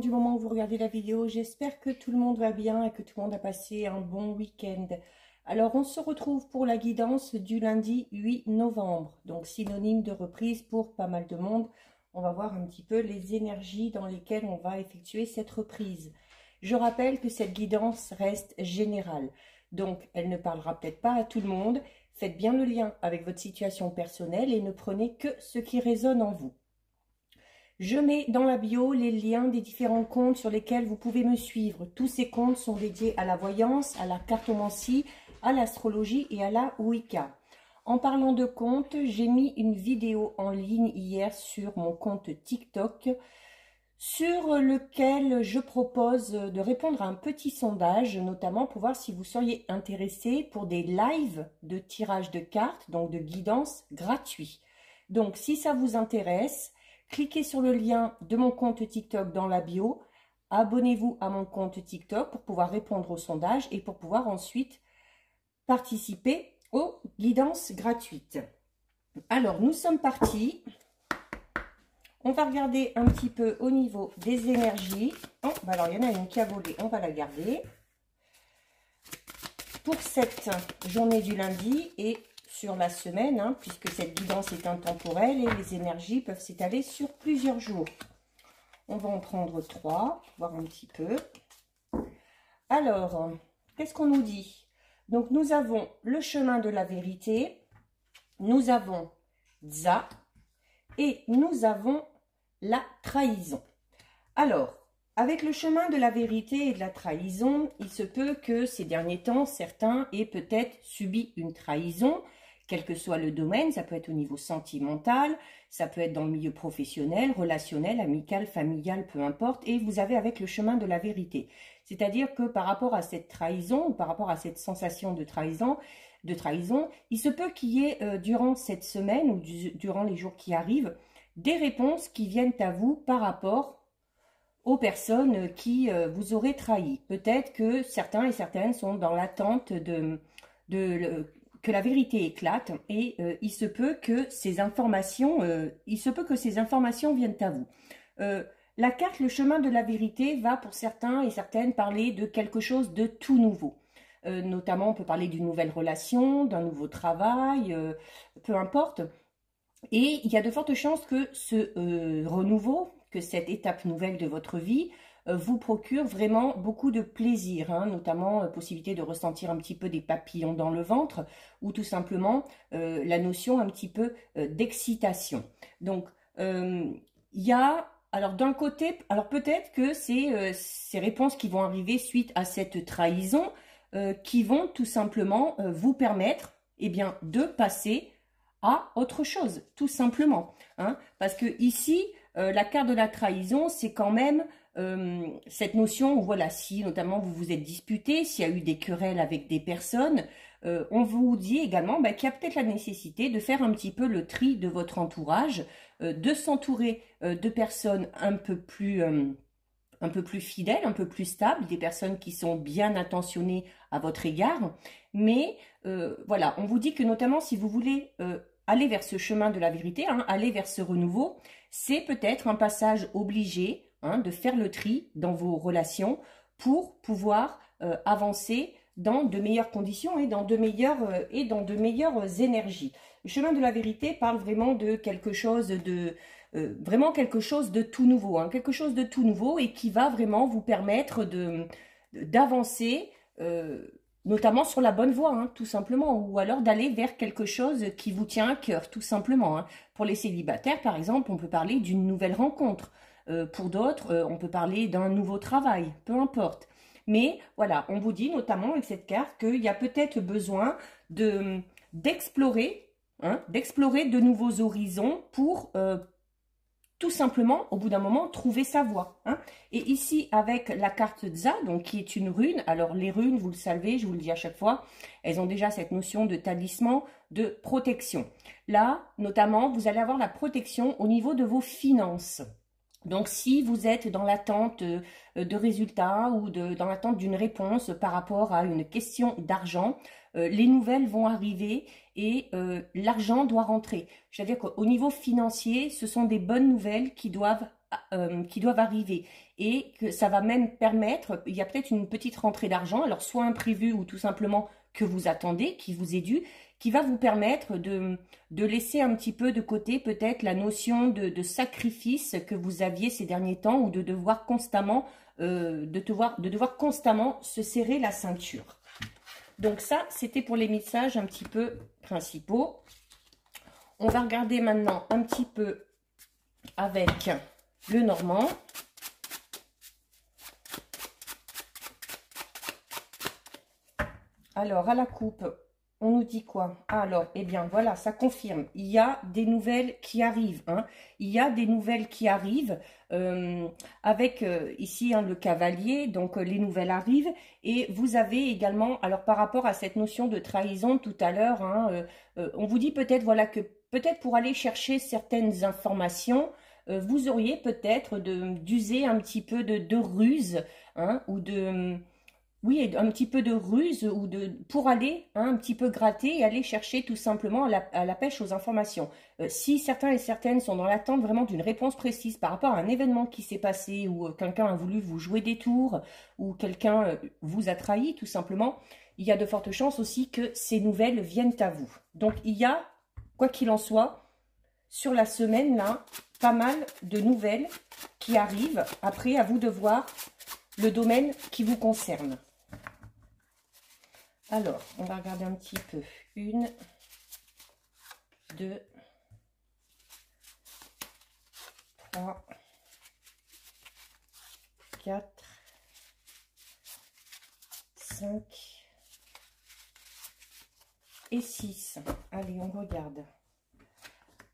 du moment où vous regardez la vidéo. J'espère que tout le monde va bien et que tout le monde a passé un bon week-end. Alors, on se retrouve pour la guidance du lundi 8 novembre. Donc, synonyme de reprise pour pas mal de monde. On va voir un petit peu les énergies dans lesquelles on va effectuer cette reprise. Je rappelle que cette guidance reste générale. Donc, elle ne parlera peut-être pas à tout le monde. Faites bien le lien avec votre situation personnelle et ne prenez que ce qui résonne en vous. Je mets dans la bio les liens des différents comptes sur lesquels vous pouvez me suivre. Tous ces comptes sont dédiés à la voyance, à la cartomancie, à l'astrologie et à la Wicca. En parlant de comptes, j'ai mis une vidéo en ligne hier sur mon compte TikTok sur lequel je propose de répondre à un petit sondage, notamment pour voir si vous seriez intéressé pour des lives de tirage de cartes, donc de guidance gratuits. Donc, si ça vous intéresse, cliquez sur le lien de mon compte TikTok dans la bio, abonnez-vous à mon compte TikTok pour pouvoir répondre au sondage et pour pouvoir ensuite participer aux guidances gratuites. Alors, nous sommes partis. On va regarder un petit peu au niveau des énergies. Oh, bah alors, il y en a une qui a volé, on va la garder. Pour cette journée du lundi et sur la semaine, hein, puisque cette guidance est intemporelle et les énergies peuvent s'étaler sur plusieurs jours. On va en prendre 3, voir un petit peu. Alors, qu'est-ce qu'on nous dit? Donc, nous avons le chemin de la vérité, nous avons Dza et nous avons la trahison. Alors, avec le chemin de la vérité et de la trahison, il se peut que ces derniers temps, certains aient peut-être subi une trahison, quel que soit le domaine. Ça peut être au niveau sentimental, ça peut être dans le milieu professionnel, relationnel, amical, familial, peu importe. Et vous avez avec le chemin de la vérité. C'est-à-dire que par rapport à cette trahison, ou par rapport à cette sensation de trahison, il se peut qu'il y ait durant cette semaine ou durant les jours qui arrivent, des réponses qui viennent à vous par rapport aux personnes qui vous auraient trahi. Peut-être que certains et certaines sont dans l'attente que la vérité éclate et il se peut que ces informations viennent à vous. La carte, le chemin de la vérité, va pour certains et certaines parler de quelque chose de tout nouveau. Notamment, on peut parler d'une nouvelle relation, d'un nouveau travail, peu importe. Et il y a de fortes chances que ce renouveau, que cette étape nouvelle de votre vie vous procure vraiment beaucoup de plaisir, hein, notamment possibilité de ressentir un petit peu des papillons dans le ventre ou tout simplement la notion un petit peu d'excitation. Donc, il y a, alors d'un côté, alors peut-être que c'est ces réponses qui vont arriver suite à cette trahison qui vont tout simplement vous permettre bien, de passer à autre chose, tout simplement. Hein, parce que ici, la carte de la trahison, c'est quand même cette notion où, voilà, si notamment vous vous êtes disputé, s'il y a eu des querelles avec des personnes, on vous dit également qu'il y a peut-être la nécessité de faire un petit peu le tri de votre entourage, de s'entourer de personnes un peu plus fidèles, un peu plus stables, des personnes qui sont bien attentionnées à votre égard. Mais voilà, on vous dit que notamment si vous voulez aller vers ce chemin de la vérité, hein, aller vers ce renouveau, c'est peut-être un passage obligé, hein, de faire le tri dans vos relations pour pouvoir avancer dans de meilleures conditions et dans de meilleures énergies. Le chemin de la vérité parle vraiment de quelque chose de vraiment quelque chose de tout nouveau, hein, quelque chose de tout nouveau et qui va vraiment vous permettre d'avancer notamment sur la bonne voie, hein, tout simplement, ou alors d'aller vers quelque chose qui vous tient à cœur, tout simplement. Hein. Pour les célibataires, par exemple, on peut parler d'une nouvelle rencontre. Pour d'autres, on peut parler d'un nouveau travail, peu importe. Mais voilà, on vous dit notamment avec cette carte qu'il y a peut-être besoin d'explorer de nouveaux horizons pour tout simplement, au bout d'un moment, trouver sa voie. Hein. Et ici, avec la carte Dza, donc qui est une rune, alors les runes, vous le savez, je vous le dis à chaque fois, elles ont déjà cette notion de talisman, de protection. Là, notamment, vous allez avoir la protection au niveau de vos finances. Donc, si vous êtes dans l'attente de résultats ou dans l'attente d'une réponse par rapport à une question d'argent, les nouvelles vont arriver et l'argent doit rentrer. C'est-à-dire qu'au niveau financier, ce sont des bonnes nouvelles qui doivent arriver, et que ça va même permettre, il y a peut-être une petite rentrée d'argent, alors soit imprévue ou tout simplement que vous attendez, qui vous est due, qui va vous permettre de laisser un petit peu de côté peut-être la notion de sacrifice que vous aviez ces derniers temps, ou de devoir constamment, devoir constamment se serrer la ceinture. Donc ça, c'était pour les messages un petit peu principaux. On va regarder maintenant un petit peu avec le normand. Alors, à la coupe, on nous dit quoi? Alors, eh bien, voilà, ça confirme. Il y a des nouvelles qui arrivent. Hein. Il y a des nouvelles qui arrivent avec ici le cavalier. Donc, les nouvelles arrivent. Et vous avez également, alors par rapport à cette notion de trahison tout à l'heure, on vous dit peut-être, voilà, que peut-être pour aller chercher certaines informations, vous auriez peut-être d'user un petit peu de ruse, hein, ou de... Oui, un petit peu de ruse ou pour aller un petit peu gratter et aller chercher tout simplement à la pêche aux informations. Si certains et certaines sont dans l'attente vraiment d'une réponse précise par rapport à un événement qui s'est passé, ou quelqu'un a voulu vous jouer des tours, ou quelqu'un vous a trahi tout simplement, il y a de fortes chances aussi que ces nouvelles viennent à vous. Donc il y a, quoi qu'il en soit, sur la semaine là, pas mal de nouvelles qui arrivent. Après, à vous de voir le domaine qui vous concerne. Alors, on va regarder un petit peu. 1, 2, 3, 4, 5 et 6. Allez, on regarde.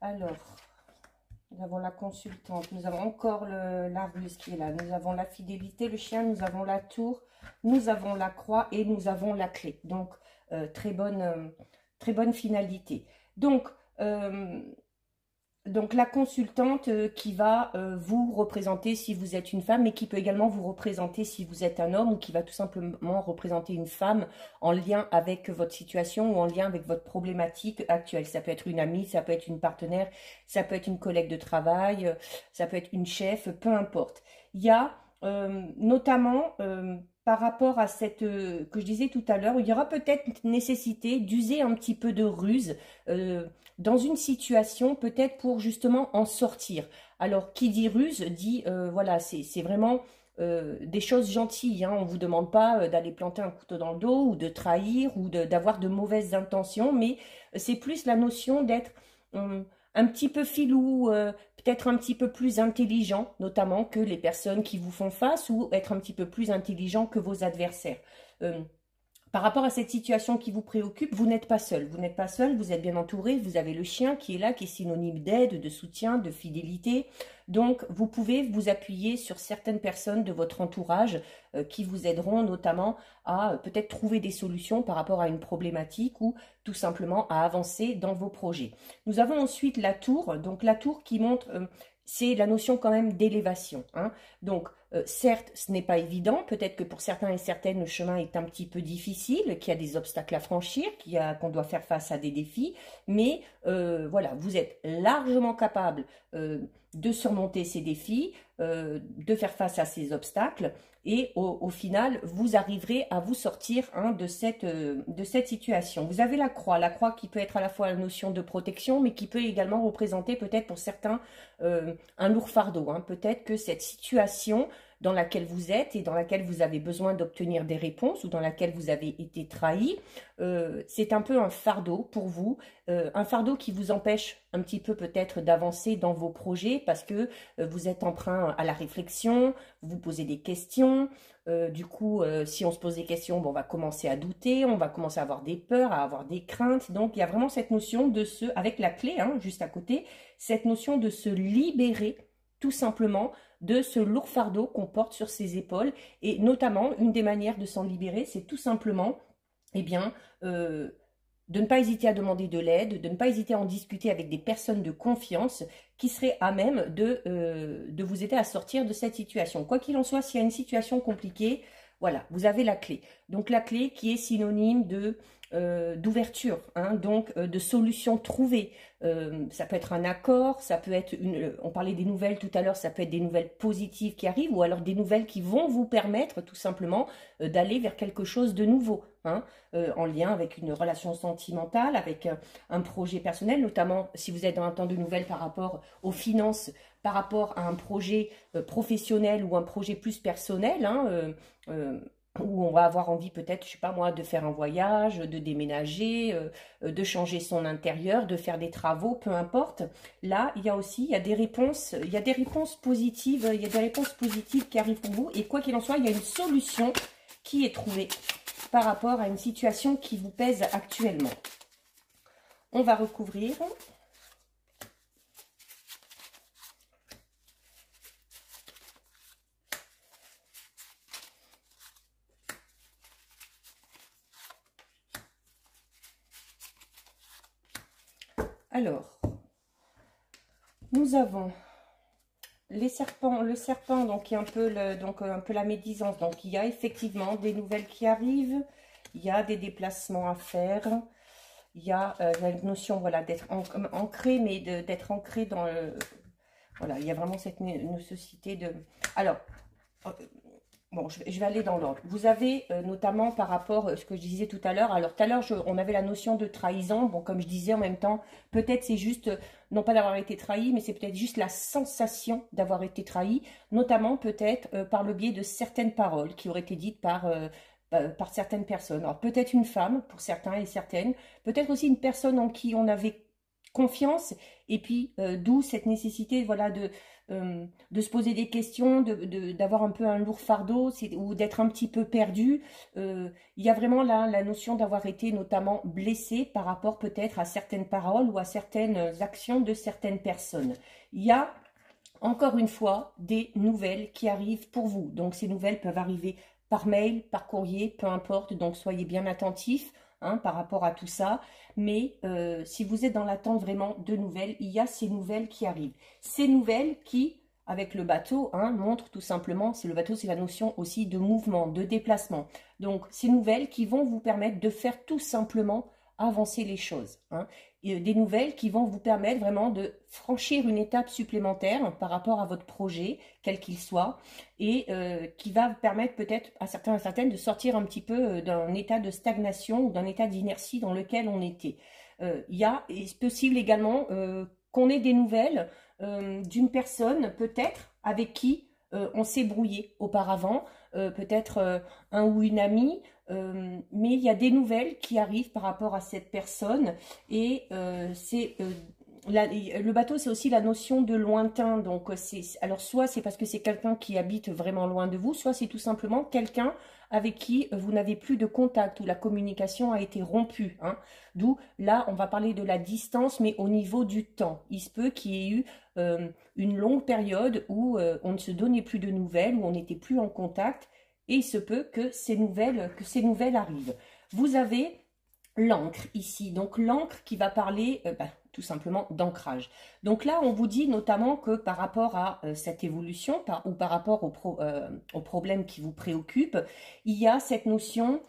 Alors, nous avons la consultante, nous avons encore la ruse qui est là, nous avons la fidélité, le chien, nous avons la tour, nous avons la croix et nous avons la clé. Donc, très bonne finalité. Donc la consultante qui va vous représenter si vous êtes une femme, mais qui peut également vous représenter si vous êtes un homme, ou qui va tout simplement représenter une femme en lien avec votre situation ou en lien avec votre problématique actuelle. Ça peut être une amie, ça peut être une partenaire, ça peut être une collègue de travail, ça peut être une chef, peu importe. Il y a notamment... par rapport à cette que je disais tout à l'heure, il y aura peut-être nécessité d'user un petit peu de ruse dans une situation, peut-être pour justement en sortir. Alors, qui dit ruse dit, voilà, c'est vraiment des choses gentilles. Hein. On ne vous demande pas d'aller planter un couteau dans le dos, ou de trahir, ou d'avoir de mauvaises intentions, mais c'est plus la notion d'être... un petit peu filou, peut-être un petit peu plus intelligent, notamment que les personnes qui vous font face, ou être un petit peu plus intelligent que vos adversaires. Par rapport à cette situation qui vous préoccupe, vous n'êtes pas seul. Vous n'êtes pas seul, vous êtes bien entouré, vous avez le chien qui est là, qui est synonyme d'aide, de soutien, de fidélité. Donc, vous pouvez vous appuyer sur certaines personnes de votre entourage qui vous aideront notamment à peut-être trouver des solutions par rapport à une problématique, ou tout simplement à avancer dans vos projets. Nous avons ensuite la tour. Donc, la tour qui montre... c'est la notion quand même d'élévation. Hein. Donc, certes, ce n'est pas évident. Peut-être que pour certains et certaines, le chemin est un petit peu difficile, qu'il y a des obstacles à franchir, qu'on doit faire face à des défis. Mais voilà, vous êtes largement capable de surmonter ces défis, de faire face à ces obstacles. Et au final, vous arriverez à vous sortir de cette situation. Vous avez la croix qui peut être à la fois la notion de protection, mais qui peut également représenter peut-être pour certains un lourd fardeau. Hein. Peut-être que cette situation dans laquelle vous êtes et dans laquelle vous avez besoin d'obtenir des réponses, ou dans laquelle vous avez été trahi, c'est un peu un fardeau pour vous, un fardeau qui vous empêche un petit peu peut-être d'avancer dans vos projets, parce que vous êtes emprunt à la réflexion, vous vous posez des questions, du coup si on se pose des questions, bon, on va commencer à douter, on va commencer à avoir des peurs, à avoir des craintes. Donc il y a vraiment cette notion de avec la clé juste à côté, cette notion de se libérer tout simplement de ce lourd fardeau qu'on porte sur ses épaules. Et notamment, une des manières de s'en libérer, c'est tout simplement, eh bien, de ne pas hésiter à demander de l'aide, de ne pas hésiter à en discuter avec des personnes de confiance qui seraient à même de vous aider à sortir de cette situation. Quoi qu'il en soit, s'il y a une situation compliquée, Voilà, vous avez la clé. Donc la clé qui est synonyme de d'ouverture, hein, donc de solution trouvée. Ça peut être un accord, ça peut être on parlait des nouvelles tout à l'heure, ça peut être des nouvelles positives qui arrivent, ou alors des nouvelles qui vont vous permettre tout simplement d'aller vers quelque chose de nouveau, hein, en lien avec une relation sentimentale, avec un projet personnel, notamment si vous êtes dans un temps de nouvelles par rapport aux finances, par rapport à un projet professionnel ou un projet plus personnel, hein, où on va avoir envie peut-être, je sais pas moi, de faire un voyage, de déménager, de changer son intérieur, de faire des travaux, peu importe. Là, il y a des réponses, il y a des réponses positives, il y a des réponses positives qui arrivent pour vous. Et quoi qu'il en soit, il y a une solution qui est trouvée par rapport à une situation qui vous pèse actuellement. On va recouvrir. Alors, nous avons les serpents, le serpent, donc qui est un peu un peu la médisance. Donc il y a effectivement des nouvelles qui arrivent, il y a des déplacements à faire, il y a la notion, voilà, d'être ancré, mais d'être ancré dans le, voilà, il y a vraiment cette nécessité de. Alors, bon, je vais aller dans l'ordre. Vous avez notamment par rapport à ce que je disais tout à l'heure. Alors, tout à l'heure, on avait la notion de trahison. Bon, comme je disais en même temps, peut-être c'est juste, non pas d'avoir été trahi, mais c'est peut-être juste la sensation d'avoir été trahi, notamment peut-être par le biais de certaines paroles qui auraient été dites par certaines personnes. Alors, peut-être une femme pour certains et certaines, peut-être aussi une personne en qui on avait confiance, et puis d'où cette nécessité, voilà, de se poser des questions, d'avoir un peu un lourd fardeau, ou d'être un petit peu perdu. Il y a vraiment là la notion d'avoir été notamment blessé par rapport peut-être à certaines paroles ou à certaines actions de certaines personnes. Il y a encore une fois des nouvelles qui arrivent pour vous. Donc ces nouvelles peuvent arriver par mail, par courrier, peu importe. Donc soyez bien attentifs, hein, par rapport à tout ça. Mais si vous êtes dans l'attente vraiment de nouvelles, il y a ces nouvelles qui arrivent. Ces nouvelles qui, avec le bateau, hein, montrent tout simplement, le bateau, c'est la notion aussi de mouvement, de déplacement. Donc ces nouvelles qui vont vous permettre de faire tout simplement avancer les choses, hein. Des nouvelles qui vont vous permettre vraiment de franchir une étape supplémentaire par rapport à votre projet, quel qu'il soit, et qui va vous permettre peut-être à certains et à certaines de sortir un petit peu d'un état de stagnation ou d'un état d'inertie dans lequel on était. C'est possible également qu'on ait des nouvelles d'une personne peut-être avec qui on s'est brouillé auparavant, peut-être un ou une amie, mais il y a des nouvelles qui arrivent par rapport à cette personne, et le bateau, c'est aussi la notion de lointain. Donc alors soit c'est parce que c'est quelqu'un qui habite vraiment loin de vous, soit c'est tout simplement quelqu'un avec qui vous n'avez plus de contact, où la communication a été rompue, hein. D'où là on va parler de la distance, mais au niveau du temps. Il se peut qu'il y ait eu une longue période où on ne se donnait plus de nouvelles, où on n'était plus en contact, et il se peut que ces nouvelles arrivent. Vous avez l'encre ici, donc l'encre qui va parler tout simplement d'ancrage. Donc là, on vous dit notamment que par rapport à cette évolution, ou par rapport aux problèmes qui vous préoccupent, il y a cette notion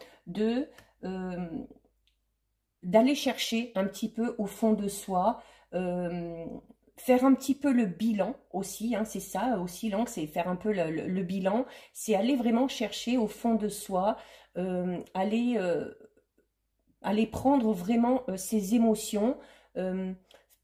d'aller chercher un petit peu au fond de soi, faire un petit peu le bilan aussi, hein, c'est ça aussi l'encre, c'est faire un peu le bilan, c'est aller vraiment chercher au fond de soi, aller prendre vraiment ses émotions.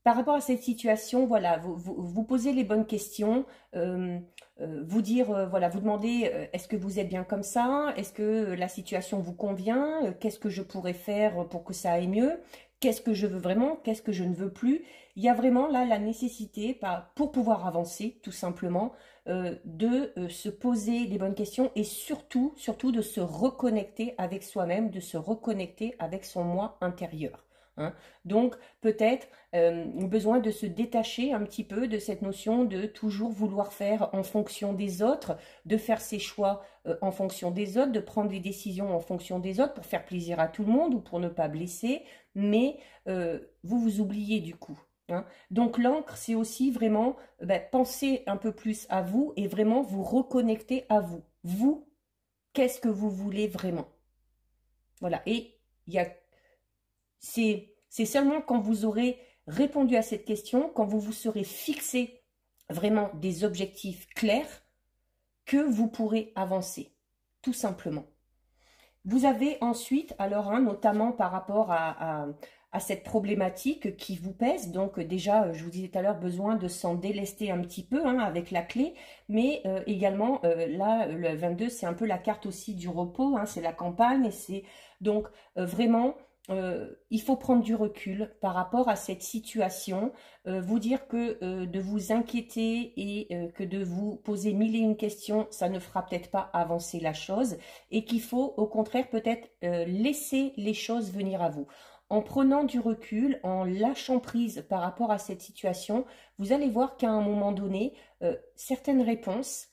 Par rapport à cette situation, voilà, vous posez les bonnes questions, vous dire, voilà, vous demandez, est-ce que vous êtes bien comme ça? Est-ce que la situation vous convient? Qu'est-ce que je pourrais faire pour que ça aille mieux? Qu'est-ce que je veux vraiment? Qu'est-ce que je ne veux plus? Il y a vraiment là la nécessité, pour pouvoir avancer, tout simplement, de se poser les bonnes questions, et surtout de se reconnecter avec soi-même, de se reconnecter avec son moi intérieur, hein. Donc peut-être besoin de se détacher un petit peu de cette notion de toujours vouloir faire en fonction des autres, de faire ses choix en fonction des autres, de prendre des décisions en fonction des autres pour faire plaisir à tout le monde ou pour ne pas blesser, mais vous vous oubliez du coup, hein. Donc l'encre, c'est aussi vraiment penser un peu plus à vous et vraiment vous reconnecter à vous. Vous, qu'est-ce que vous voulez vraiment? Voilà, et c'est seulement quand vous aurez répondu à cette question, quand vous vous serez fixé vraiment des objectifs clairs, que vous pourrez avancer, tout simplement. Vous avez ensuite, alors, notamment par rapport à cette problématique qui vous pèse, donc déjà, je vous disais tout à l'heure, besoin de s'en délester un petit peu avec la clé, mais également, là, le 22, c'est un peu la carte aussi du repos, c'est la campagne, et c'est donc vraiment... il faut prendre du recul par rapport à cette situation, vous dire que de vous inquiéter et que de vous poser mille et une questions, ça ne fera peut-être pas avancer la chose, et qu'il faut au contraire peut-être laisser les choses venir à vous. En prenant du recul, en lâchant prise par rapport à cette situation, vous allez voir qu'à un moment donné, certaines réponses,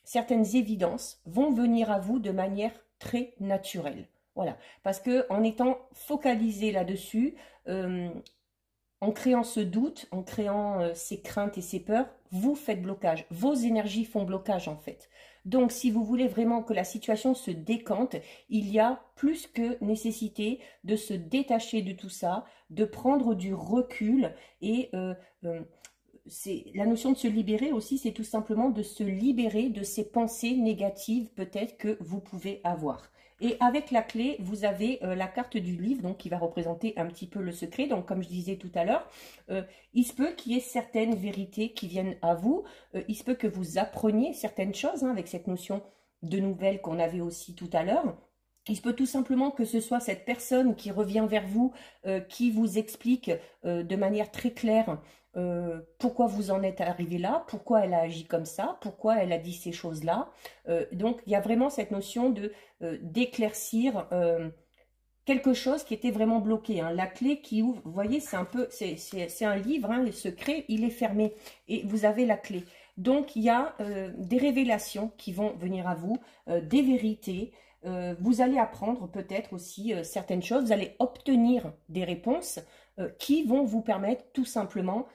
certaines évidences vont venir à vous de manière très naturelle. Voilà, parce que en étant focalisé là-dessus, en créant ce doute, en créant ces craintes et ces peurs, vous faites blocage. Vos énergies font blocage en fait. Donc, si vous voulez vraiment que la situation se décante, il y a plus que nécessité de se détacher de tout ça, de prendre du recul et la notion de se libérer aussi, c'est tout simplement de se libérer de ces pensées négatives peut-être que vous pouvez avoir. Et avec la clé, vous avez la carte du livre, donc qui va représenter un petit peu le secret. Donc, comme je disais tout à l'heure, il se peut qu'il y ait certaines vérités qui viennent à vous. Il se peut que vous appreniez certaines choses avec cette notion de nouvelles qu'on avait aussi tout à l'heure. Il se peut tout simplement que ce soit cette personne qui revient vers vous, qui vous explique de manière très claire pourquoi vous en êtes arrivé là, pourquoi elle a agi comme ça, pourquoi elle a dit ces choses-là. Donc, il y a vraiment cette notion d'éclaircir quelque chose qui était vraiment bloqué. La clé qui ouvre, vous voyez, c'est un peu, c'est un livre, le secret, il est fermé et vous avez la clé. Donc, il y a des révélations qui vont venir à vous, des vérités. Vous allez apprendre peut-être aussi certaines choses, vous allez obtenir des réponses qui vont vous permettre tout simplement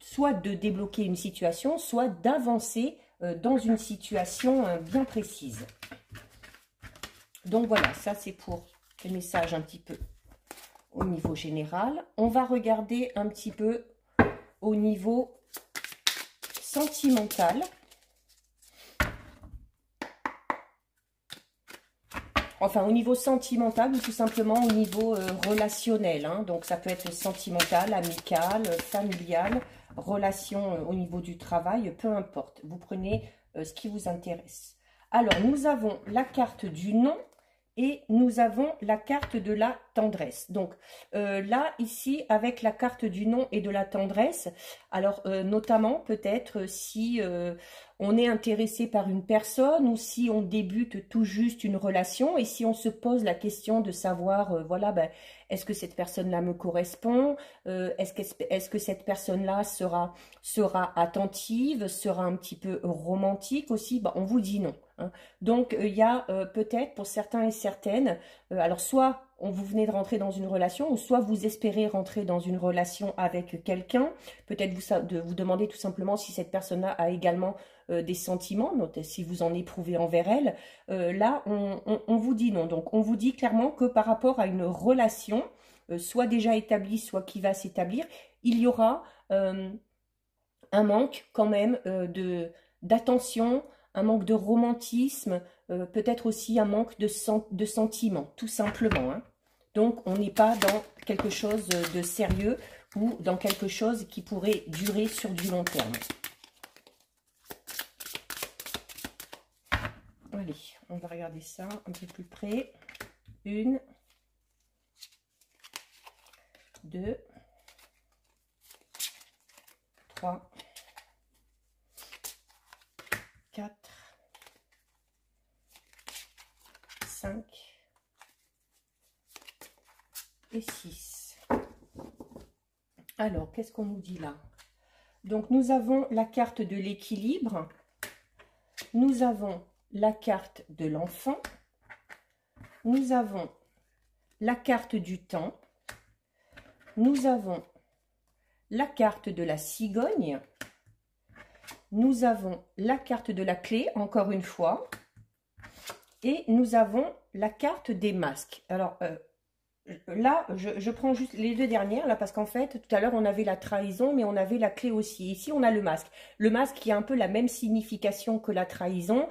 soit de débloquer une situation, soit d'avancer dans une situation bien précise. Donc voilà, ça c'est pour le message un petit peu au niveau général. On va regarder un petit peu au niveau sentimental. Enfin, au niveau sentimental ou tout simplement au niveau relationnel. Donc, ça peut être sentimental, amical, familial, relation au niveau du travail, peu importe. Vous prenez ce qui vous intéresse. Alors, nous avons la carte du non et nous avons la carte de la tendresse. Donc, là, ici, avec la carte du non et de la tendresse, alors, notamment, peut-être, si on est intéressé par une personne ou si on débute tout juste une relation et si on se pose la question de savoir, voilà, est-ce que cette personne-là me correspond? Est-ce que cette personne-là sera attentive, sera un petit peu romantique aussi? On vous dit non. Donc, il y a peut-être pour certains et certaines, alors soit vous venez de rentrer dans une relation ou soit vous espérez rentrer dans une relation avec quelqu'un. Peut-être vous demander tout simplement si cette personne-là a également des sentiments, si vous en éprouvez envers elle. Là, on vous dit non. Donc, on vous dit clairement que par rapport à une relation, soit déjà établie, soit qui va s'établir, il y aura un manque quand même d'attention, un manque de romantisme, peut-être aussi un manque de sentiments, tout simplement. Donc, on n'est pas dans quelque chose de sérieux ou dans quelque chose qui pourrait durer sur du long terme. Allez, on va regarder ça un peu plus près. 1, 2, 3, 4, 5 et 6. Alors, qu'est-ce qu'on nous dit là? Donc, nous avons la carte de l'équilibre. Nous avons la carte de l'enfant. Nous avons la carte du temps. Nous avons la carte de la cigogne. Nous avons la carte de la clé, encore une fois. Et nous avons la carte des masques. Alors, là, je prends juste les deux dernières, là, parce qu'en fait, tout à l'heure, on avait la trahison, mais on avait la clé aussi. Ici, on a le masque. Le masque qui a un peu la même signification que la trahison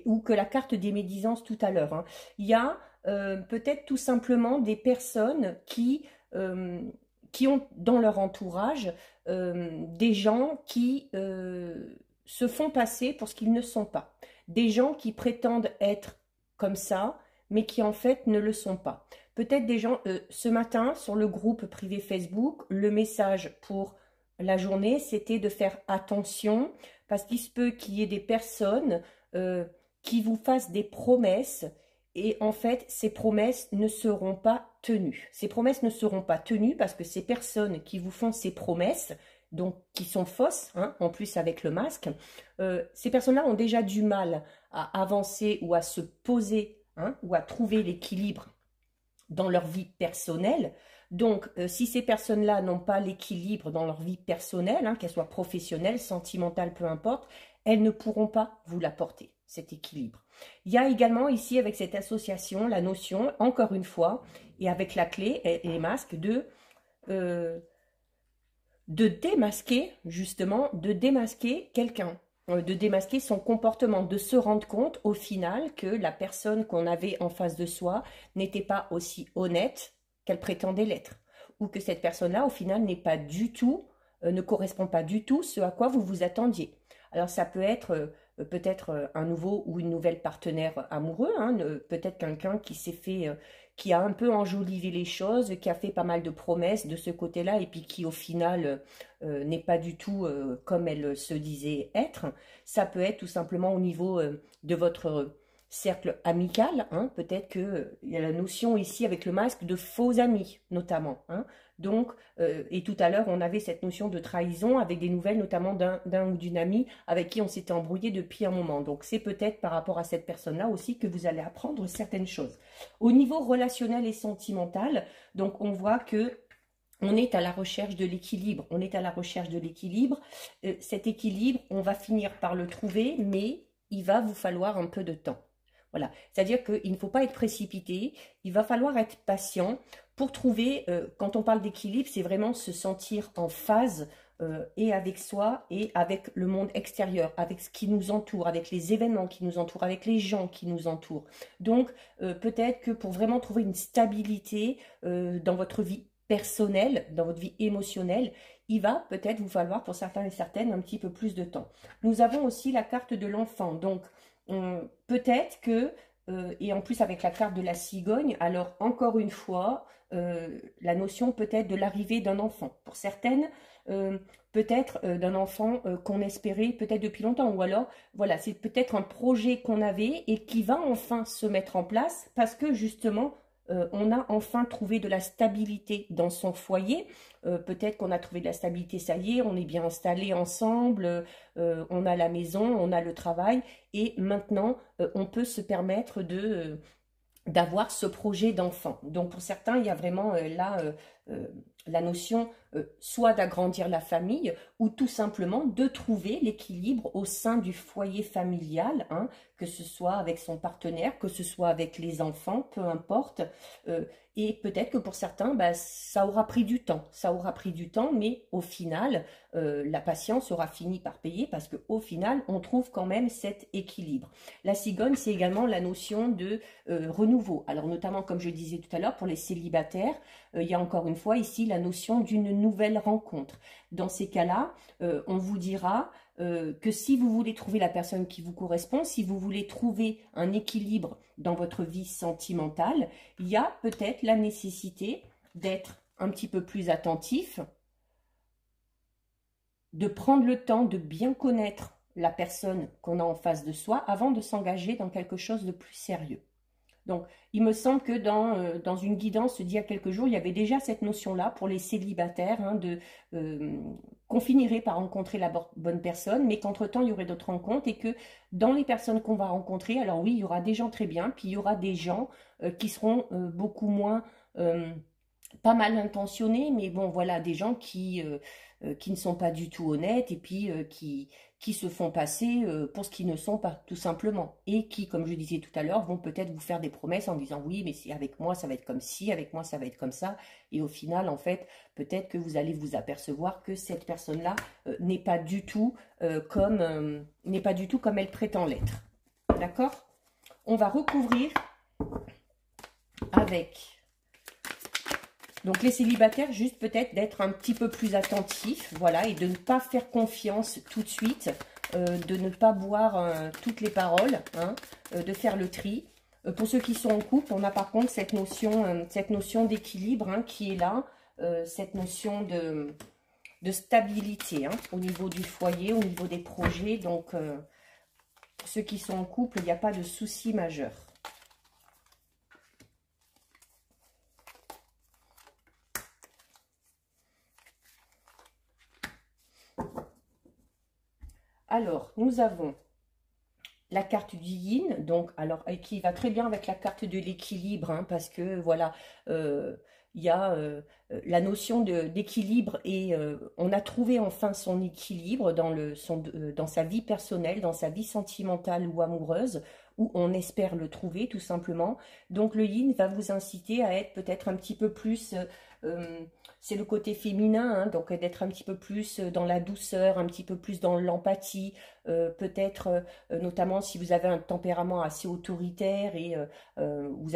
ou que la carte des médisances tout à l'heure, hein. Il y a peut-être tout simplement des personnes qui ont dans leur entourage des gens qui se font passer pour ce qu'ils ne sont pas. Des gens qui prétendent être comme ça, mais qui en fait ne le sont pas. Peut-être des gens, ce matin, sur le groupe privé Facebook, le message pour la journée, c'était de faire attention, parce qu'il se peut qu'il y ait des personnes qui vous fassent des promesses, et en fait, ces promesses ne seront pas tenues. Ces promesses ne seront pas tenues parce que ces personnes qui vous font ces promesses, donc qui sont fausses, hein, en plus avec le masque, ces personnes-là ont déjà du mal à avancer ou à se poser, hein, ou à trouver l'équilibre dans leur vie personnelle. Donc, si ces personnes-là n'ont pas l'équilibre dans leur vie personnelle, hein, qu'elles soient professionnelles, sentimentales, peu importe, elles ne pourront pas vous l'apporter, cet équilibre. Il y a également ici, avec cette association, la notion, encore une fois, et avec la clé et les masques, de démasquer, justement, de démasquer quelqu'un, de démasquer son comportement, de se rendre compte au final que la personne qu'on avait en face de soi n'était pas aussi honnête qu'elle prétendait l'être, ou que cette personne-là, au final, n'est pas du tout, ne correspond pas du tout ce à quoi vous vous attendiez. Alors ça peut être peut-être un nouveau ou une nouvelle partenaire amoureux, hein, peut-être quelqu'un qui s'est fait, qui a un peu enjolivé les choses, qui a fait pas mal de promesses de ce côté-là et puis qui au final n'est pas du tout comme elle se disait être. Ça peut être tout simplement au niveau de votre cercle amical, hein. Peut-être qu'il y a la notion ici avec le masque de faux amis notamment, hein. Donc, et tout à l'heure, on avait cette notion de trahison avec des nouvelles notamment d'un ou d'une amie avec qui on s'était embrouillé depuis un moment. Donc, c'est peut-être par rapport à cette personne-là aussi que vous allez apprendre certaines choses. Au niveau relationnel et sentimental, donc on voit que on est à la recherche de l'équilibre. On est à la recherche de l'équilibre. Cet équilibre, on va finir par le trouver, mais il va vous falloir un peu de temps. Voilà, c'est-à-dire qu'il ne faut pas être précipité, il va falloir être patient pour trouver, quand on parle d'équilibre, c'est vraiment se sentir en phase et avec soi et avec le monde extérieur, avec ce qui nous entoure, avec les événements qui nous entourent, avec les gens qui nous entourent. Donc, peut-être que pour vraiment trouver une stabilité dans votre vie personnelle, dans votre vie émotionnelle, il va peut-être vous falloir pour certains et certaines un petit peu plus de temps. Nous avons aussi la carte de l'enfant, donc peut-être que, et en plus avec la carte de la cigogne, alors encore une fois, la notion peut-être de l'arrivée d'un enfant. Pour certaines, peut-être d'un enfant qu'on espérait peut-être depuis longtemps, ou alors, voilà, c'est peut-être un projet qu'on avait et qui va enfin se mettre en place parce que justement, on a enfin trouvé de la stabilité dans son foyer. Peut-être qu'on a trouvé de la stabilité, ça y est, on est bien installés ensemble, on a la maison, on a le travail, et maintenant, on peut se permettre d'avoir ce projet d'enfant. Donc pour certains, il y a vraiment là la notion soit d'agrandir la famille ou tout simplement de trouver l'équilibre au sein du foyer familial, hein, que ce soit avec son partenaire, que ce soit avec les enfants, peu importe. Et peut-être que pour certains, bah, ça aura pris du temps. Ça aura pris du temps, mais au final, la patience aura fini par payer parce qu'au final, on trouve quand même cet équilibre. La cigogne, c'est également la notion de renouveau. Alors notamment, comme je disais tout à l'heure, pour les célibataires, il y a encore une fois ici la notion d'une nouvelle rencontre. Dans ces cas-là, on vous dira que si vous voulez trouver la personne qui vous correspond, si vous voulez trouver un équilibre dans votre vie sentimentale, il y a peut-être la nécessité d'être un petit peu plus attentif, de prendre le temps de bien connaître la personne qu'on a en face de soi avant de s'engager dans quelque chose de plus sérieux. Donc, il me semble que dans une guidance d'il y a quelques jours, il y avait déjà cette notion-là pour les célibataires, hein, qu'on finirait par rencontrer la bonne personne, mais qu'entre-temps, il y aurait d'autres rencontres et que dans les personnes qu'on va rencontrer, alors oui, il y aura des gens très bien, puis il y aura des gens qui seront beaucoup moins, pas mal intentionnés, mais bon, voilà, des gens qui qui ne sont pas du tout honnêtes et puis qui se font passer pour ce qu'ils ne sont pas, tout simplement. Et qui, comme je disais tout à l'heure, vont peut-être vous faire des promesses en disant oui, mais c'est avec moi, ça va être comme ci, avec moi, ça va être comme ça. Et au final, en fait, peut-être que vous allez vous apercevoir que cette personne-là n'est pas du tout n'est pas du tout comme elle prétend l'être. D'accord? On va recouvrir avec... Donc les célibataires, juste peut-être d'être un petit peu plus attentifs, voilà, et de ne pas faire confiance tout de suite, de ne pas boire toutes les paroles, hein, de faire le tri. Pour ceux qui sont en couple, on a par contre cette notion d'équilibre hein, qui est là, cette notion de stabilité hein, au niveau du foyer, au niveau des projets. Donc pour ceux qui sont en couple, il n'y a pas de souci majeur. Alors, nous avons la carte du yin, donc, alors, qui va très bien avec la carte de l'équilibre, hein, parce que, voilà, il y a la notion d'équilibre et on a trouvé enfin son équilibre dans sa vie personnelle, dans sa vie sentimentale ou amoureuse, où on espère le trouver, tout simplement. Donc, le yin va vous inciter à être peut-être un petit peu plus... c'est le côté féminin, hein, donc d'être un petit peu plus dans la douceur, un petit peu plus dans l'empathie, peut-être notamment si vous avez un tempérament assez autoritaire et où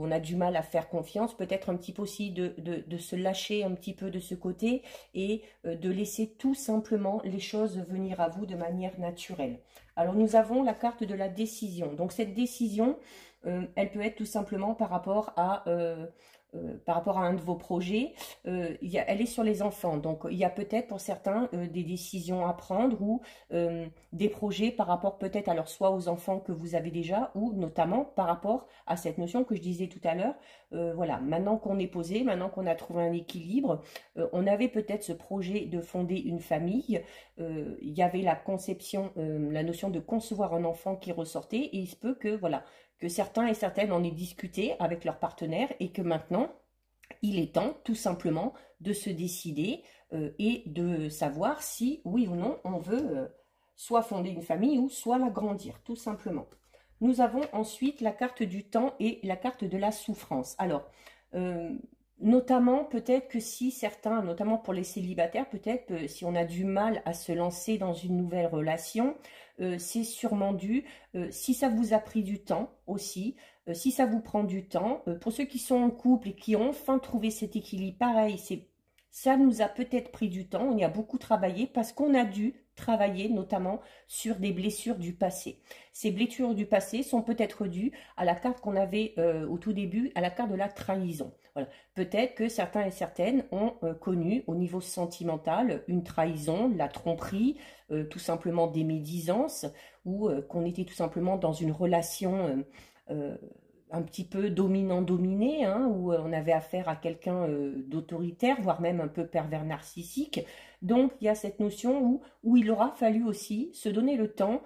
on a du mal à faire confiance, peut-être un petit peu aussi de se lâcher un petit peu de ce côté et de laisser tout simplement les choses venir à vous de manière naturelle. Alors nous avons la carte de la décision, donc cette décision, elle peut être tout simplement par rapport à un de vos projets, elle est sur les enfants. Donc, il y a peut-être pour certains des décisions à prendre ou des projets par rapport peut-être alors soit aux enfants que vous avez déjà ou notamment par rapport à cette notion que je disais tout à l'heure. Voilà, maintenant qu'on est posé, maintenant qu'on a trouvé un équilibre, on avait peut-être ce projet de fonder une famille. Il y avait la conception, la notion de concevoir un enfant qui ressortait et il se peut que, voilà, que certains et certaines en aient discuté avec leur partenaire et que maintenant, il est temps tout simplement de se décider et de savoir si, oui ou non, on veut soit fonder une famille ou soit l'agrandir, tout simplement. Nous avons ensuite la carte du temps et la carte de la souffrance. Alors, notamment peut-être que si certains, notamment pour les célibataires, peut-être si on a du mal à se lancer dans une nouvelle relation, c'est sûrement dû, si ça vous a pris du temps aussi, si ça vous prend du temps, pour ceux qui sont en couple et qui ont enfin trouvé cet équilibre, pareil, ça nous a peut-être pris du temps, on y a beaucoup travaillé parce qu'on a dû travailler notamment sur des blessures du passé. Ces blessures du passé sont peut-être dues à la carte qu'on avait au tout début, à la carte de la trahison. Voilà. Peut-être que certains et certaines ont connu au niveau sentimental une trahison, la tromperie, tout simplement des médisances ou qu'on était tout simplement dans une relation un petit peu dominant-dominé, hein, où on avait affaire à quelqu'un d'autoritaire, voire même un peu pervers narcissique. Donc, il y a cette notion où il aura fallu aussi se donner le temps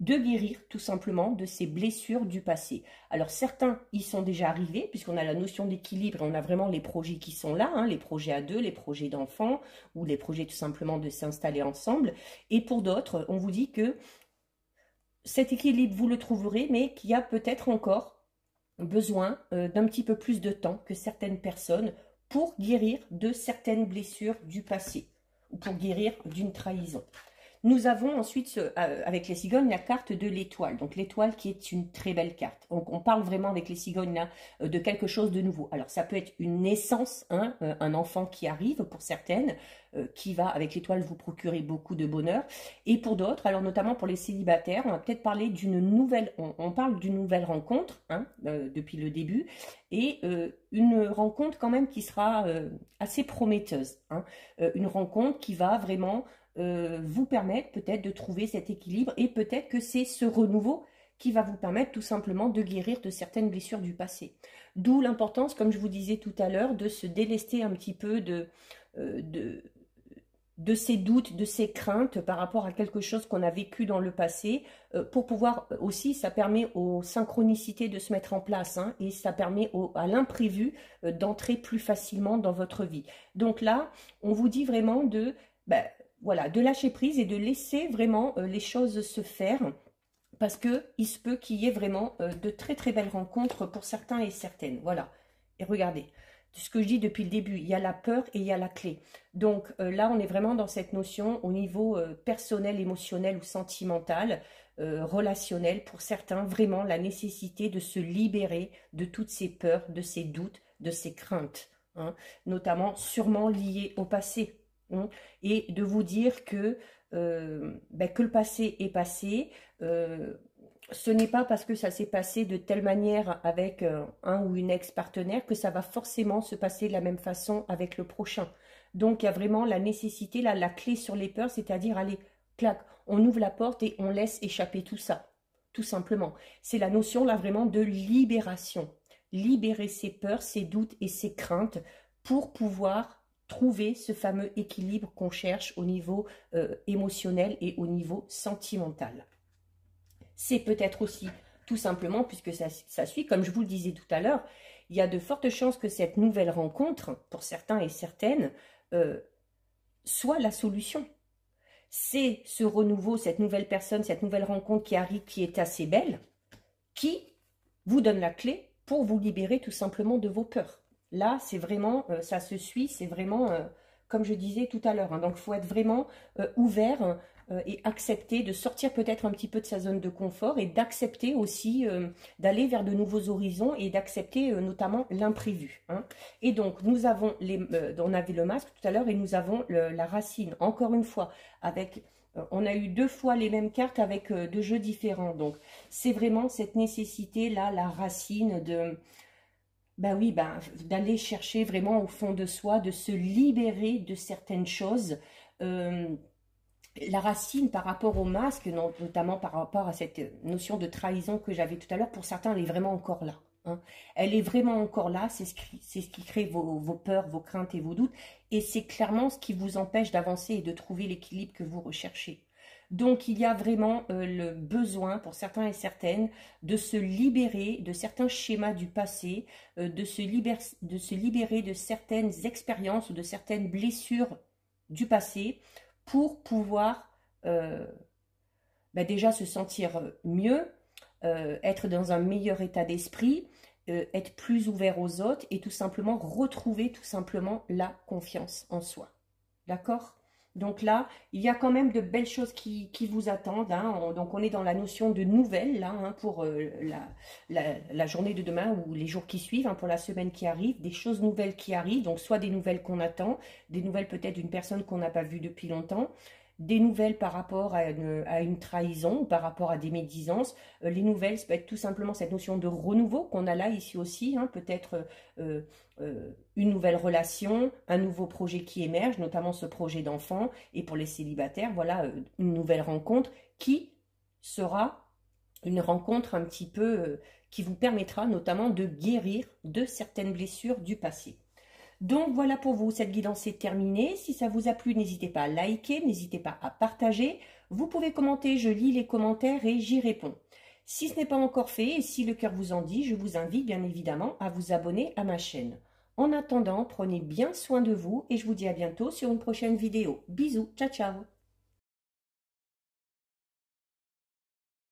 de guérir tout simplement de ces blessures du passé. Alors, certains y sont déjà arrivés, puisqu'on a la notion d'équilibre, on a vraiment les projets qui sont là, hein, les projets à deux, les projets d'enfants, ou les projets tout simplement de s'installer ensemble. Et pour d'autres, on vous dit que cet équilibre, vous le trouverez, mais qu'il y a peut-être encore besoin d'un petit peu plus de temps que certaines personnes pour guérir de certaines blessures du passé ou pour guérir d'une trahison. Nous avons ensuite, avec les cigognes, la carte de l'étoile. Donc l'étoile qui est une très belle carte. Donc on parle vraiment avec les cigognes là de quelque chose de nouveau. Alors ça peut être une naissance, hein, un enfant qui arrive pour certaines, qui va avec l'étoile vous procurer beaucoup de bonheur. Et pour d'autres, alors notamment pour les célibataires, on va peut-être parler d'une nouvelle, on parle d'une nouvelle rencontre, hein, depuis le début, et une rencontre quand même qui sera assez prometteuse. Hein, une rencontre qui va vraiment vous permettre peut-être de trouver cet équilibre et peut-être que c'est ce renouveau qui va vous permettre tout simplement de guérir de certaines blessures du passé. D'où l'importance, comme je vous disais tout à l'heure, de se délester un petit peu de ces doutes, de ces craintes par rapport à quelque chose qu'on a vécu dans le passé, pour pouvoir aussi, ça permet aux synchronicités de se mettre en place, hein, et ça permet à l'imprévu d'entrer plus facilement dans votre vie. Donc là, on vous dit vraiment ben, voilà, de lâcher prise et de laisser vraiment les choses se faire, parce que il se peut qu'il y ait vraiment de très très belles rencontres pour certains et certaines. Voilà. Et regardez, ce que je dis depuis le début, il y a la peur et il y a la clé. Donc là, on est vraiment dans cette notion au niveau personnel, émotionnel ou sentimental, relationnel. Pour certains, vraiment la nécessité de se libérer de toutes ces peurs, de ces doutes, de ces craintes, hein, notamment sûrement liées au passé. Hein, et de vous dire que le passé est passé. Ce n'est pas parce que ça s'est passé de telle manière avec un ou une ex-partenaire que ça va forcément se passer de la même façon avec le prochain. Donc, il y a vraiment la nécessité, là, la clé sur les peurs, c'est-à-dire, allez, clac, on ouvre la porte et on laisse échapper tout ça, tout simplement. C'est la notion, là, vraiment de libération. Libérer ses peurs, ses doutes et ses craintes pour pouvoir trouver ce fameux équilibre qu'on cherche au niveau émotionnel et au niveau sentimental. C'est peut-être aussi, tout simplement, puisque ça suit, comme je vous le disais tout à l'heure, il y a de fortes chances que cette nouvelle rencontre, pour certains et certaines, soit la solution. C'est ce renouveau, cette nouvelle personne, cette nouvelle rencontre qui arrive, qui est assez belle, qui vous donne la clé pour vous libérer tout simplement de vos peurs. Là, c'est vraiment, ça se suit, c'est vraiment, comme je disais tout à l'heure, hein, donc il faut être vraiment ouvert et accepter de sortir peut-être un petit peu de sa zone de confort et d'accepter aussi d'aller vers de nouveaux horizons et d'accepter notamment l'imprévu. Hein. Et donc, nous avons, on avait le masque tout à l'heure et nous avons la racine, encore une fois, avec... on a eu 2 fois les mêmes cartes avec 2 jeux différents. Donc, c'est vraiment cette nécessité-là, la racine de... Ben oui, d'aller chercher vraiment au fond de soi, de se libérer de certaines choses. La racine par rapport au masque, notamment par rapport à cette notion de trahison que j'avais tout à l'heure, pour certains, elle est vraiment encore là. Hein. Elle est vraiment encore là, c'est ce qui crée vos peurs, vos craintes et vos doutes. Et c'est clairement ce qui vous empêche d'avancer et de trouver l'équilibre que vous recherchez. Donc, il y a vraiment le besoin, pour certains et certaines, de se libérer de certains schémas du passé, de se libérer de certaines expériences ou de certaines blessures du passé pour pouvoir déjà se sentir mieux, être dans un meilleur état d'esprit, être plus ouvert aux autres et tout simplement retrouver tout simplement la confiance en soi. D'accord ? Donc là, il y a quand même de belles choses qui vous attendent. Hein. Donc on est dans la notion de nouvelles là, hein, pour la journée de demain ou les jours qui suivent, hein, pour la semaine qui arrive, des choses nouvelles qui arrivent. Donc soit des nouvelles qu'on attend, des nouvelles peut-être d'une personne qu'on n'a pas vue depuis longtemps, des nouvelles par rapport à une trahison ou par rapport à des médisances. Les nouvelles, ça peut être tout simplement cette notion de renouveau qu'on a là ici aussi, hein, peut-être une nouvelle relation, un nouveau projet qui émerge, notamment ce projet d'enfant. Et pour les célibataires, voilà, une nouvelle rencontre qui sera une rencontre un petit peu qui vous permettra notamment de guérir de certaines blessures du passé. Donc voilà pour vous, cette guidance est terminée. Si ça vous a plu, n'hésitez pas à liker, n'hésitez pas à partager. Vous pouvez commenter, je lis les commentaires et j'y réponds. Si ce n'est pas encore fait et si le cœur vous en dit, je vous invite bien évidemment à vous abonner à ma chaîne. En attendant, prenez bien soin de vous et je vous dis à bientôt sur une prochaine vidéo. Bisous, ciao ciao.